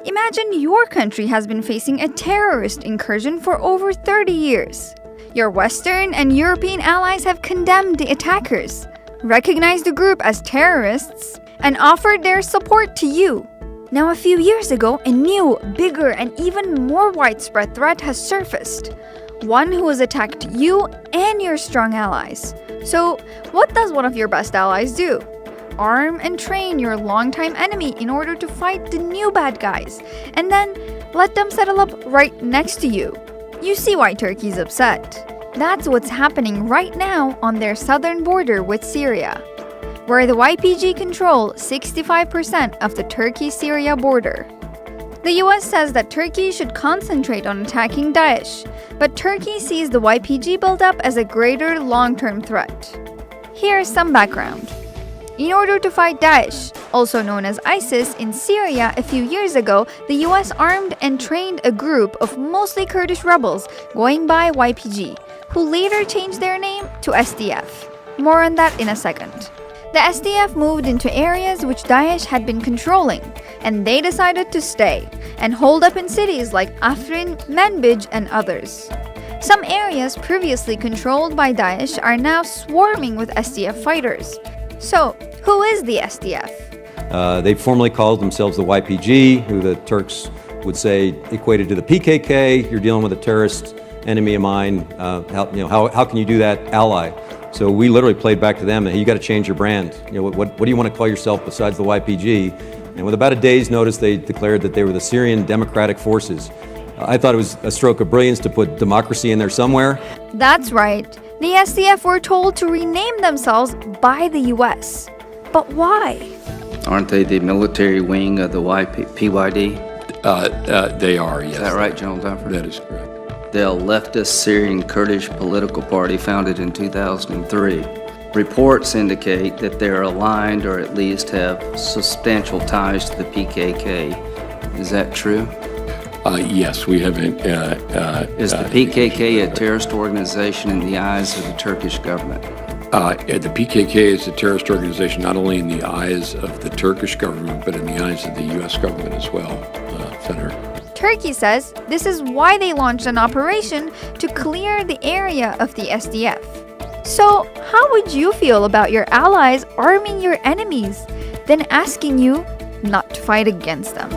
Imagine your country has been facing a terrorist incursion for over 30 years. Your Western and European allies have condemned the attackers, recognized the group as terrorists, and offered their support to you. Now, a few years ago, a new, bigger, and even more widespread threat has surfaced. One who has attacked you and your strong allies. So, what does one of your best allies do? Arm and train your longtime enemy in order to fight the new bad guys, and then let them settle up right next to you. You see why Turkey's upset. That's what's happening right now on their southern border with Syria, where the YPG control 65% of the Turkey-Syria border. The US says that Turkey should concentrate on attacking Daesh, but Turkey sees the YPG buildup as a greater long-term threat. Here's some background. In order to fight Daesh, also known as ISIS, in Syria a few years ago, the US armed and trained a group of mostly Kurdish rebels going by YPG, who later changed their name to SDF. More on that in a second. The SDF moved into areas which Daesh had been controlling, and they decided to stay and hold up in cities like Afrin, Manbij, and others. Some areas previously controlled by Daesh are now swarming with SDF fighters. So, who is the SDF? They formerly called themselves the YPG, who the Turks would say equated to the PKK. You're dealing with a terrorist enemy of mine. How can you do that, ally? So we literally played back to them, hey, you got to change your brand. What do you want to call yourself besides the YPG? And with about a day's notice, they declared that they were the Syrian Democratic Forces. I thought it was a stroke of brilliance to put democracy in there somewhere. That's right. The SDF were told to rename themselves by the US. But why? Aren't they the military wing of the PYD? They are, yes. Is that right, General Duffer? That is correct. The leftist Syrian Kurdish political party founded in 2003. Reports indicate that they're aligned or at least have substantial ties to the PKK. Is that true? Yes, we have. Is the PKK a terrorist organization in the eyes of the Turkish government? The PKK is a terrorist organization not only in the eyes of the Turkish government, but in the eyes of the U.S. government as well, Senator. Turkey says this is why they launched an operation to clear the area of the SDF. So, how would you feel about your allies arming your enemies, then asking you not to fight against them?